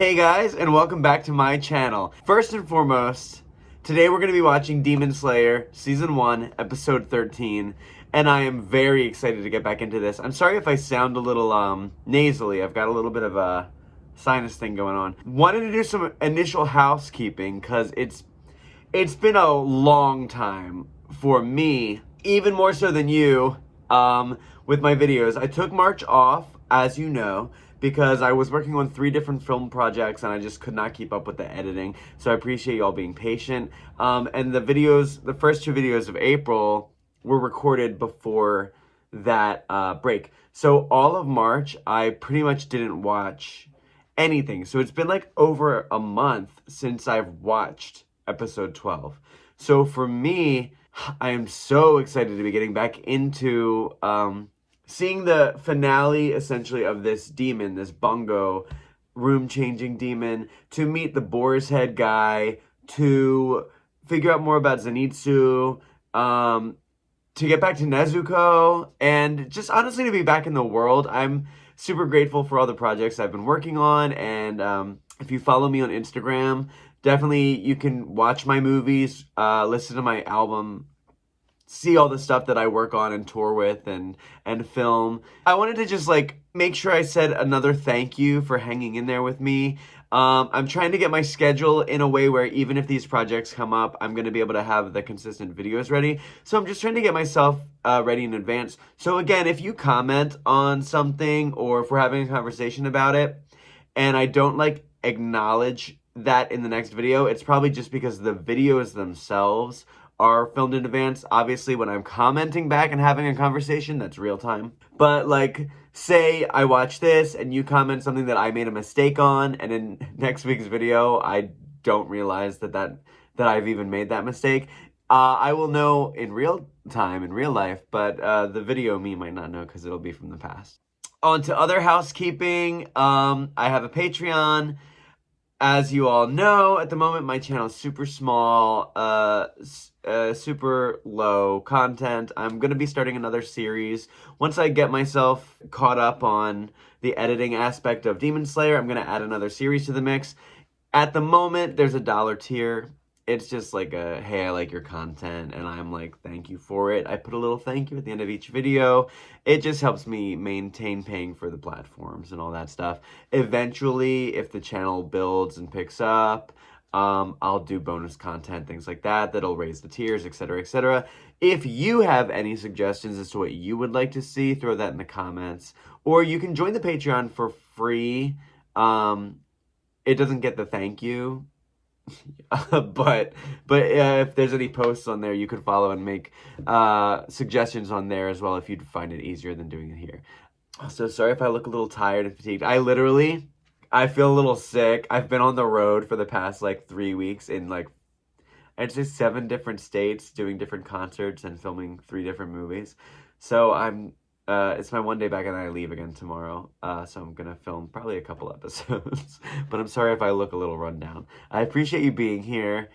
Hey guys, and welcome back to my channel. First and foremost, today we're going to be watching Demon Slayer Season 1, Episode 13, and I am very excited to get back into this. I'm sorry if I sound a little nasally. I've got a little bit of a sinus thing going on. Wanted to do some initial housekeeping because it's been a long time for me, even more so than you, with my videos. I took March off, as you know, because I was working on 3 different film projects and I just could not keep up with the editing. So I appreciate y'all being patient. And the first 2 videos of April were recorded before that break. So all of March, I pretty much didn't watch anything. So it's been like over a month since I've watched episode 12. So for me, I am so excited to be getting back into seeing the finale, essentially, of this demon, this Bungo room-changing demon, to meet the Boar's Head guy, to figure out more about Zenitsu, to get back to Nezuko, and just honestly to be back in the world. I'm super grateful for all the projects I've been working on, and if you follow me on Instagram, definitely you can watch my movies, listen to my album, see all the stuff that I work on and tour with and film. I wanted to just like make sure I said another thank you for hanging in there with me. I'm trying to get my schedule in a way where even if these projects come up, I'm going to be able to have the consistent videos ready. So I'm just trying to get myself ready in advance. So again, if you comment on something or if we're having a conversation about it and I don't like acknowledge that in the next video, it's probably just because the videos themselves are filmed in advance. Obviously, when I'm commenting back and having a conversation, that's real time. But like, say I watch this and you comment something that I made a mistake on, and in next week's video, I don't realize that I've even made that mistake. I will know in real time, in real life, but the video me might not know because it'll be from the past. On to other housekeeping. I have a Patreon. As you all know, at the moment, my channel is super small, super low content. I'm going to be starting another series. Once I get myself caught up on the editing aspect of Demon Slayer, I'm going to add another series to the mix. At the moment, there's a $1 tier. It's just like a, hey, I like your content, and I'm like, thank you for it. I put a little thank you at the end of each video. It just helps me maintain paying for the platforms and all that stuff. Eventually, if the channel builds and picks up, I'll do bonus content, things like that, that'll raise the tiers, etc., etc. If you have any suggestions as to what you would like to see, throw that in the comments. Or you can join the Patreon for free. It doesn't get the thank you. but if there's any posts on there, you could follow and make suggestions on there as well if you'd find it easier than doing it here. So sorry if I look a little tired and fatigued. I feel a little sick. I've been on the road for the past like 3 weeks in like, I'd say 7 different states, doing different concerts and filming 3 different movies. So it's my one day back and I leave again tomorrow. So I'm gonna film probably a couple episodes. But I'm sorry if I look a little run down. I appreciate you being here.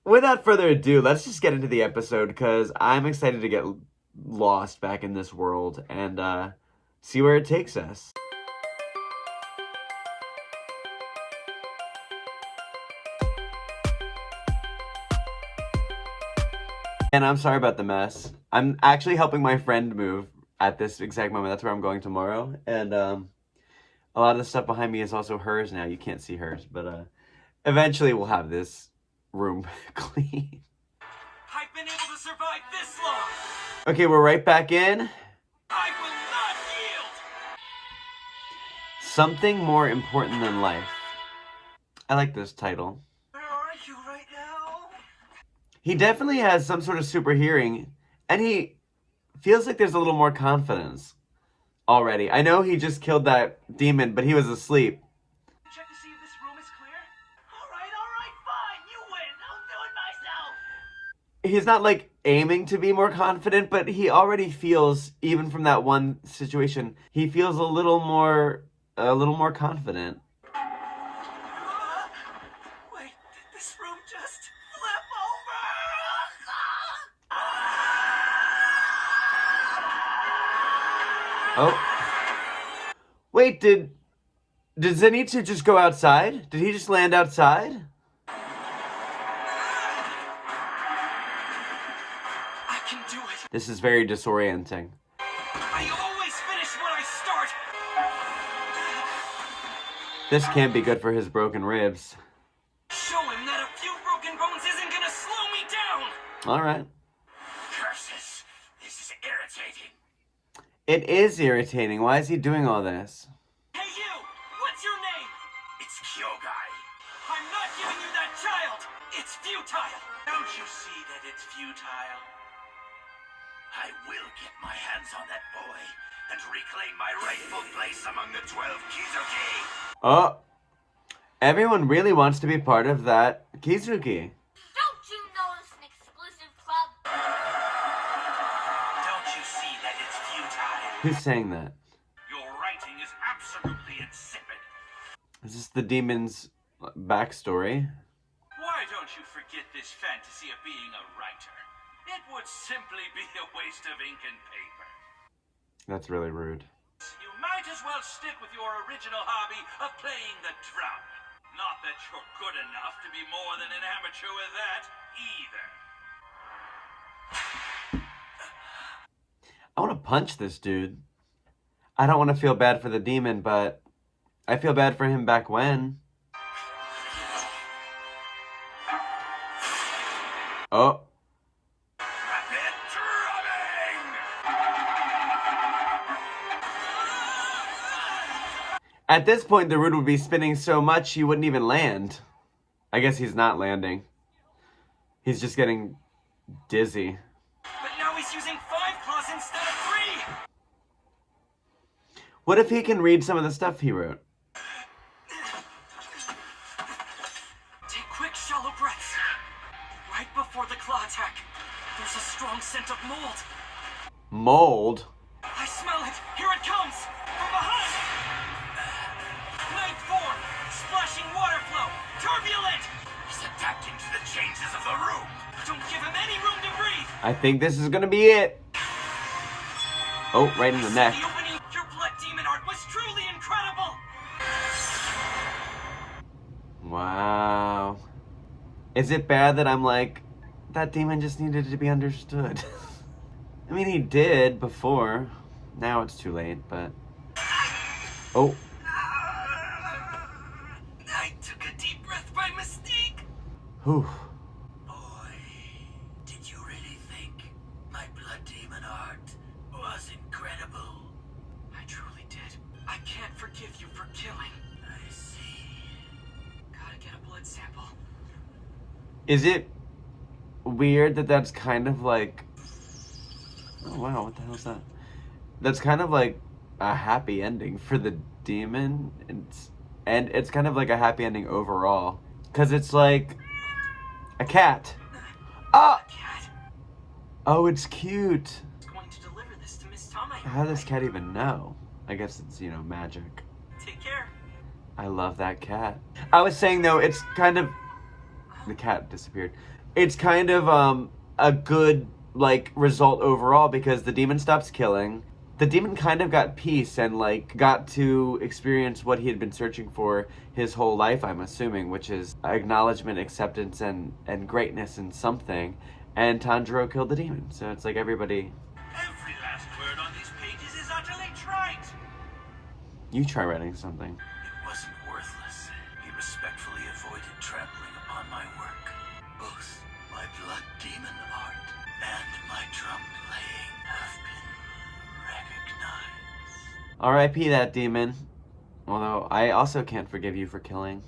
Without further ado, let's just get into the episode because I'm excited to get lost back in this world and see where it takes us. And I'm sorry about the mess. I'm actually helping my friend move at this exact moment. That's where I'm going tomorrow. And a lot of the stuff behind me is also hers now. You can't see hers, but eventually we'll have this room clean. I've been able to survive this long. Okay, we're right back in. I will not yield. Something more important than life. I like this title. Where are you right now? He definitely has some sort of super hearing, and he feels like there's a little more confidence already. I know he just killed that demon, but he was asleep. Check to see if this room is clear. All right, fine. You win. I'll do it myself. He's not like aiming to be more confident, but he already feels, even from that one situation, he feels a little more confident. Wait, did this room just flip over? Oh. Wait, did Did Zenitsu just go outside? Did he just land outside? I can do it. This is very disorienting. I always finish what I start. This can't be good for his broken ribs. Show him that a few broken bones isn't gonna slow me down. All right. Curses. This is irritating. It is irritating. Why is he doing all this? Hey you! What's your name? It's Kyogai. I'm not giving you that child! It's futile! Don't you see that it's futile? I will get my hands on that boy and reclaim my rightful place among the 12 Kizuki! Oh. Everyone really wants to be part of that Kizuki. Don't you know it's an exclusive club? Don't you see that it's futile? Who's saying that? Your writing is absolutely insipid. Is this the demon's backstory? Why don't you forget this fantasy of being a writer? It would simply be a waste of ink and paper. That's really rude. You might as well stick with your original hobby of playing the drum. Not that you're good enough to be more than an amateur with that, either. I want to punch this dude. I don't want to feel bad for the demon, but I feel bad for him back when. Oh. Rapid drumming! At this point, the root would be spinning so much he wouldn't even land. I guess he's not landing. He's just getting dizzy. But now he's using 5 claws instead of 3! What if he can read some of the stuff he wrote? Take quick, shallow breaths. Right before the claw attack, there's a strong scent of mold. Mold? I smell it! Here it comes! From behind! Ninth form! Splashing water flow! Turbulent! He's adapting to the changes of the room! Don't give him any room to breathe! I think this is gonna be it. Oh, right in the neck. The opening, your blood demon art was truly incredible! Wow. Is it bad that I'm like, that demon just needed to be understood? I mean, he did before. Now it's too late, but... Oh. I took a deep breath by mistake! Whew. Boy, did you really think my blood demon art was incredible? I truly did. I can't forgive you for killing. I see. Gotta get a blood sample. Is it weird that that's kind of like... Oh, wow, what the hell is that? That's kind of like a happy ending for the demon. And it's kind of like a happy ending overall. Because it's like a cat. Ah! Cat, Oh, it's cute. is going to deliver this to Miss Tame. How does cat even know? I guess it's, you know, magic. Take care. I love that cat. I was saying, though, it's kind of... The cat disappeared. It's kind of a good, like, result overall because the demon stops killing. The demon kind of got peace and, like, got to experience what he had been searching for his whole life, I'm assuming, which is acknowledgement, acceptance, and greatness in something. And Tanjiro killed the demon. So it's like everybody... Every last word on these pages is utterly trite. You try writing something. It wasn't worthless. He respectfully avoided trampling upon my work. Both my blood demon art and my drum playing have been recognized. R.I.P. that demon. Although, I also can't forgive you for killing.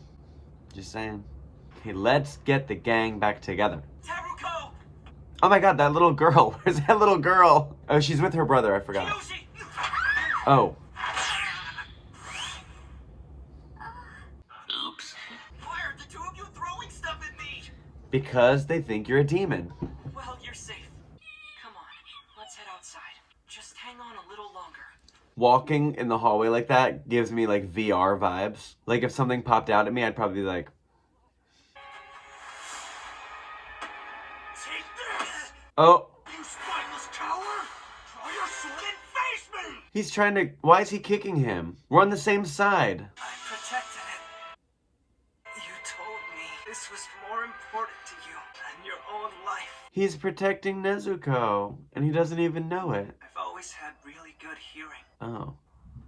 Just saying. Okay, let's get the gang back together. Haruo! Oh my god, that little girl. Where's that little girl? Oh, she's with her brother. I forgot. Yoshi! Oh. Oops. Why are the two of you throwing stuff at me? Because they think you're a demon. Well, you're safe. Come on, let's head outside. Just hang on a little longer. Walking in the hallway like that gives me like VR vibes. Like if something popped out at me, I'd probably be like... Take this! Oh. You spineless coward! Draw your sword and face me! He's trying to... Why is he kicking him? We're on the same side. I'm This was more important to you than your own life. He's protecting Nezuko, and he doesn't even know it. I've always had really good hearing. Oh.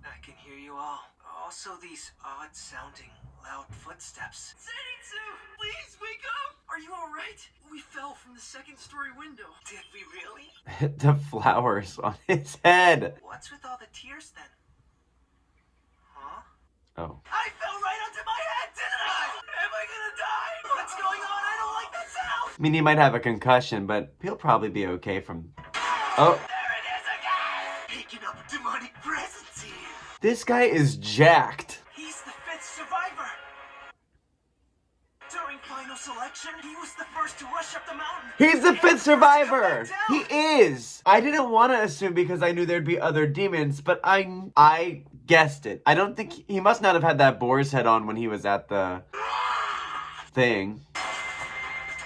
I can hear you all. Also these odd-sounding, loud footsteps. Zenitsu, please wake up! Are you alright? We fell from the second-story window. Did we really? The flowers on his head. What's with all the tears then? Huh? Oh. I fell right onto my head, didn't I? Am I gonna die? What's going on? I don't like that sound! I mean, he might have a concussion, but he'll probably be okay from... Oh. There it is again! Picking up demonic presence here. This guy is jacked. He's the 5th survivor. During final selection, he was the first to rush up the mountain. He's the And 5th first to come survivor. back He down. is. I didn't want to assume because I knew there'd be other demons, but I guessed it. I don't think he must not have had that boar's head on when he was at the thing.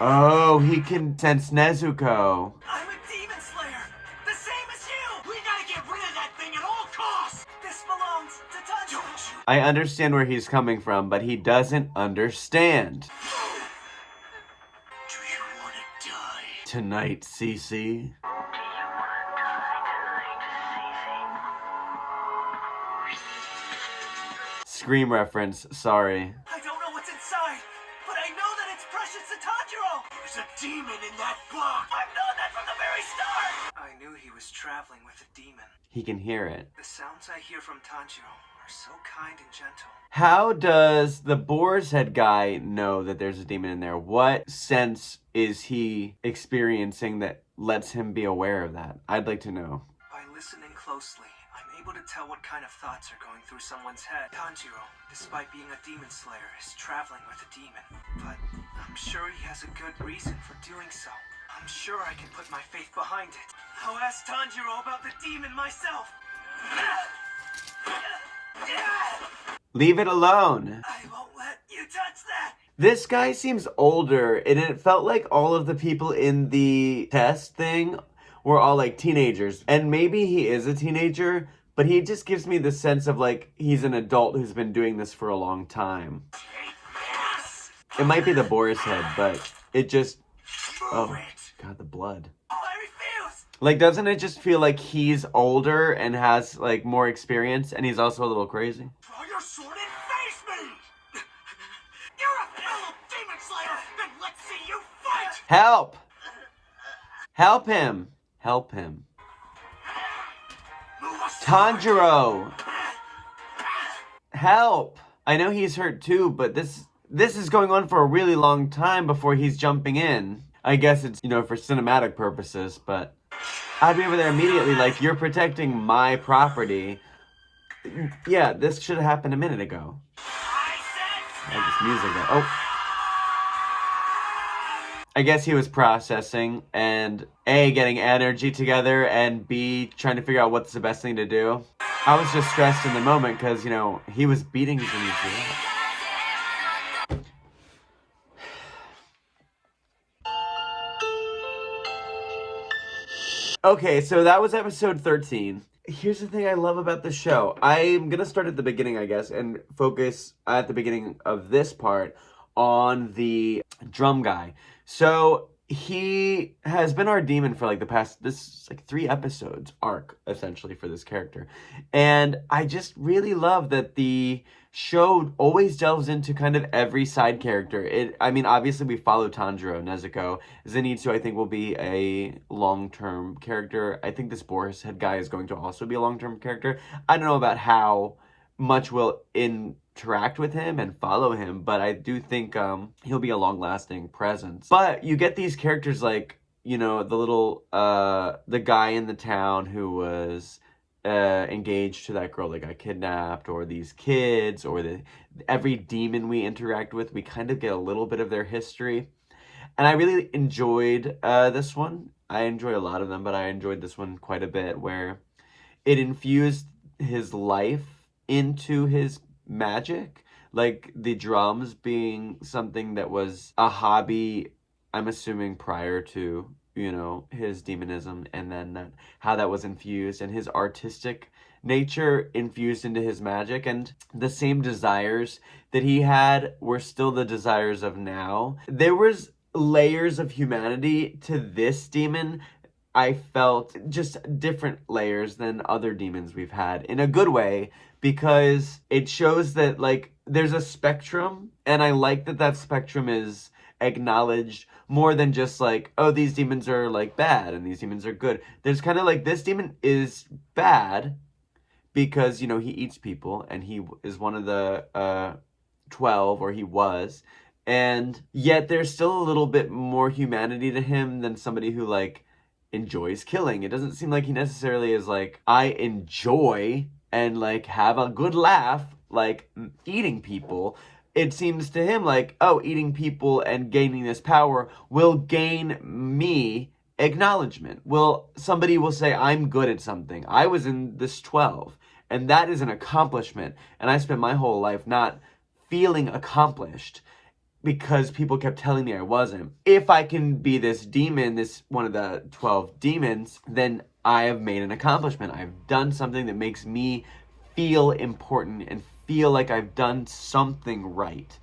Oh, he can sense Nezuko. I'm a demon slayer, the same as you. We gotta get rid of that thing at all costs. This belongs to Tanjiro. Don't you? I understand where he's coming from, but he doesn't understand. Do you want to die? Tonight, Cece. Scream reference, sorry. I don't know what's inside, but I know that it's precious to Tanjiro. There's a demon in that box. I've known that from the very start. I knew he was traveling with a demon. He can hear it. The sounds I hear from Tanjiro are so kind and gentle. How does the boar's head guy know that there's a demon in there? What sense is he experiencing that lets him be aware of that? I'd like to know. By listening closely, I'm able to tell what kind of thoughts are going through someone's head. Tanjiro, despite being a demon slayer, is traveling with a demon. But I'm sure he has a good reason for doing so. I'm sure I can put my faith behind it. I'll ask Tanjiro about the demon myself. Leave it alone. I won't let you touch that. This guy seems older, and it felt like all of the people in the test thing were all like teenagers. And maybe he is a teenager, but he just gives me the sense of like he's an adult who's been doing this for a long time. It might be the boar's head, but it just... Oh, God, the blood. Oh, I refuse. Like, doesn't it just feel like he's older and has, like, more experience, and he's also a little crazy? Draw your sword and face me. You're a fellow demon slayer. Then let's see you fight. Help! Help him! Help him. Tanjiro! Help! I know he's hurt too, but this is going on for a really long time before he's jumping in. I guess it's, you know, for cinematic purposes, but I'd be over there immediately like, you're protecting my property. Yeah, this should have happened a minute ago. I like this music though. Oh. I guess he was processing and A, getting energy together, and B, trying to figure out what's the best thing to do. I was just stressed in the moment because, you know, he was beating his knees up. Okay, so that was episode 13. Here's the thing I love about the show. I'm going to start at the beginning, I guess, and focus at the beginning of this part on the drum guy. So he has been our demon for like the past, this is like 3 episodes arc, essentially, for this character. And I just really love that the show always delves into kind of every side character. I mean, obviously we follow Tanjiro, Nezuko. Zenitsu, I think, will be a long-term character. I think this Boris head guy is going to also be a long-term character. I don't know about how much we'll interact with him and follow him, but I do think he'll be a long-lasting presence. But you get these characters like, you know, the little, the guy in the town who was engaged to that girl that got kidnapped, or these kids, or every demon we interact with, we kind of get a little bit of their history. And I really enjoyed this one. I enjoy a lot of them, but I enjoyed this one quite a bit, where it infused his life into his magic, like the drums being something that was a hobby, I'm assuming, prior to, you know, his demonism, and then how that was infused, and his artistic nature infused into his magic, and the same desires that he had were still the desires of now. There was layers of humanity to this demon. I felt just different layers than other demons we've had in a good way, because it shows that like there's a spectrum, and I like that that spectrum is acknowledged more than just like, oh, these demons are like bad and these demons are good. There's kind of like, this demon is bad because, you know, he eats people and he is one of the 12, or he was, and yet there's still a little bit more humanity to him than somebody who like enjoys killing. It doesn't seem like he necessarily is like, I enjoy and like have a good laugh like eating people. It seems to him like, oh, eating people and gaining this power will gain me acknowledgement. Somebody will say I'm good at something. I was in this 12, and that is an accomplishment, and I spent my whole life not feeling accomplished because people kept telling me I wasn't. If I can be this demon, this one of the 12 demons, then I have made an accomplishment. I've done something that makes me feel important and feel like I've done something right.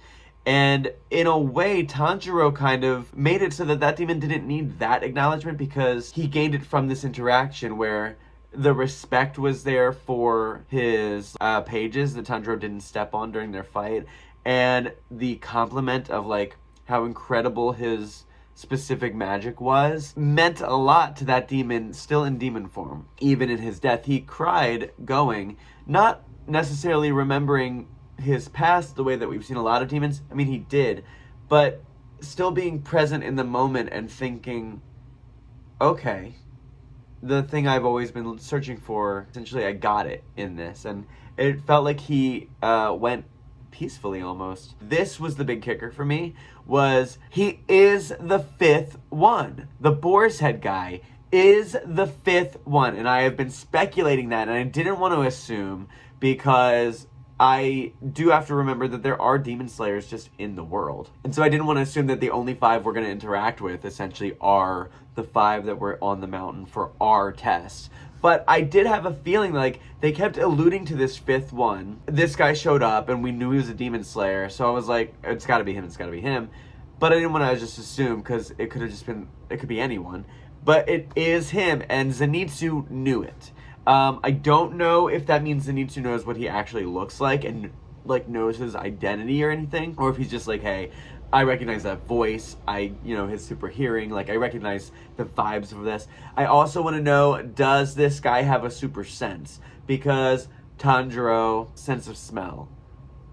And in a way, Tanjiro kind of made it so that that demon didn't need that acknowledgement, because he gained it from this interaction where the respect was there for his pages that Tanjiro didn't step on during their fight, and the compliment of like how incredible his specific magic was meant a lot to that demon still in demon form. Even in his death, he cried going, not necessarily remembering his past the way that we've seen a lot of demons. I mean, he did, but still being present in the moment and thinking, okay, the thing I've always been searching for, essentially I got it in this. And it felt like he went peacefully almost. This was the big kicker for me, was he is the 5th one. The boar's head guy is the 5th one, and I have been speculating that, and I didn't want to assume, because I do have to remember that there are demon slayers just in the world. And so I didn't want to assume that the only 5 we're going to interact with essentially are the 5 that were on the mountain for our test. But I did have a feeling like they kept alluding to this 5th one. This guy showed up and we knew he was a demon slayer. So I was like, it's gotta be him, it's gotta be him. But I didn't want to just assume, because it could have just been, it could be anyone. But it is him, and Zenitsu knew it. I don't know if that means Zenitsu knows what he actually looks like and like knows his identity or anything, or if he's just like, hey, I recognize that voice, his super hearing, like I recognize the vibes of this. I also want to know, does this guy have a super sense? Because Tanjiro, sense of smell.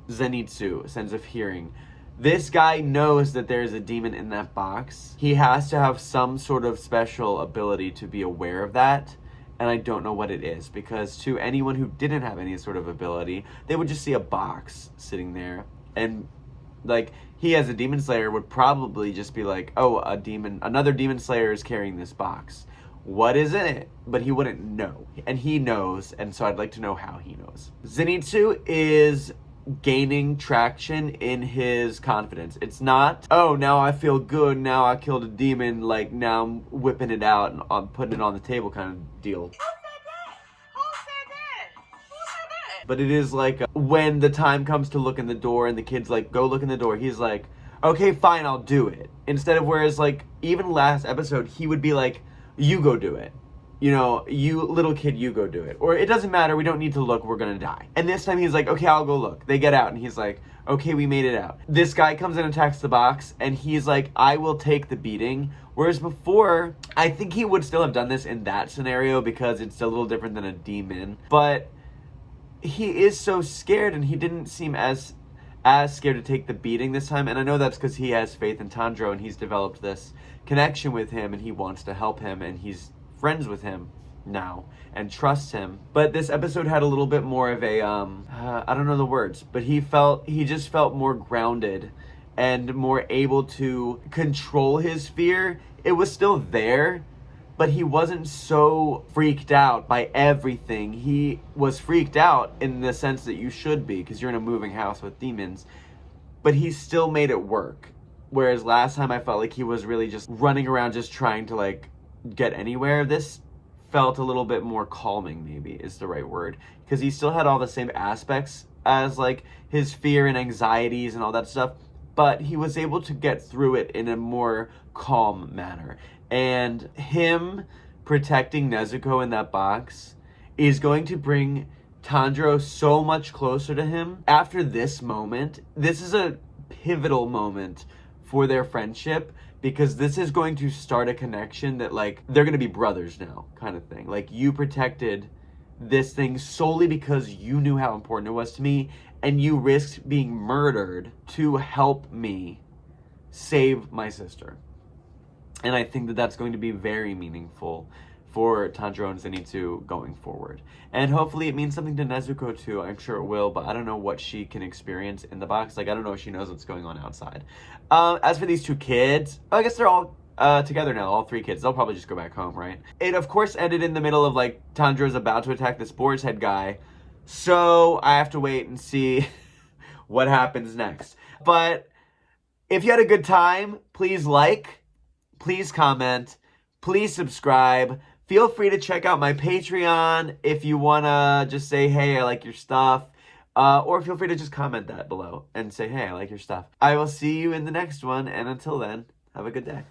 Zenitsu, sense of hearing. This guy knows that there's a demon in that box. He has to have some sort of special ability to be aware of that. And I don't know what it is, because to anyone who didn't have any sort of ability, they would just see a box sitting there. And like, he as a demon slayer would probably just be like, oh, another demon slayer is carrying this box. What is in it? But he wouldn't know. And he knows, and so I'd like to know how he knows. Zenitsu is gaining traction in his confidence. It's not, oh, now I feel good, now I killed a demon, like now I'm whipping it out and I'm putting it on the table kind of deal. But it is like when the time comes to look in the door and the kid's like, go look in the door, he's like, okay, fine, I'll do it. Instead of, whereas like even last episode, he would be like, you go do it. You know, you little kid, you go do it. Or it doesn't matter, we don't need to look, we're gonna die. And this time he's like, okay, I'll go look. They get out and he's like, okay, we made it out. This guy comes and attacks the box and he's like, I will take the beating. Whereas before, I think he would still have done this in that scenario because it's a little different than a demon. But he is so scared, and he didn't seem as scared to take the beating this time. And I know that's because he has faith in Tanjiro and he's developed this connection with him and he wants to help him and he's friends with him now and trusts him. But this episode had a little bit more of a I don't know the words, but he just felt more grounded and more able to control his fear. It was still there, but he wasn't so freaked out by everything. He was freaked out in the sense that you should be, because you're in a moving house with demons, but he still made it work. Whereas last time I felt like he was really just running around just trying to like get anywhere. This felt a little bit more calming, maybe is the right word, because he still had all the same aspects as like his fear and anxieties and all that stuff, but he was able to get through it in a more calm manner. And him protecting Nezuko in that box is going to bring Tanjiro so much closer to him. After this moment, this is a pivotal moment for their friendship, because this is going to start a connection that, like, they're going to be brothers now, kind of thing. Like, you protected this thing solely because you knew how important it was to me, and you risked being murdered to help me save my sister. And I think that that's going to be very meaningful for Tanjiro and Zenitsu going forward. And hopefully it means something to Nezuko too. I'm sure it will, but I don't know what she can experience in the box. Like, I don't know if she knows what's going on outside. As for these two kids, I guess they're all together now, all three kids. They'll probably just go back home, right? It, of course, ended in the middle of, like, Tanjiro's about to attack this boar's head guy. So I have to wait and see what happens next. But if you had a good time, please like, please comment, please subscribe. Feel free to check out my Patreon if you want to just say, hey, I like your stuff. Or feel free to just comment that below and say, hey, I like your stuff. I will see you in the next one. And until then, have a good day.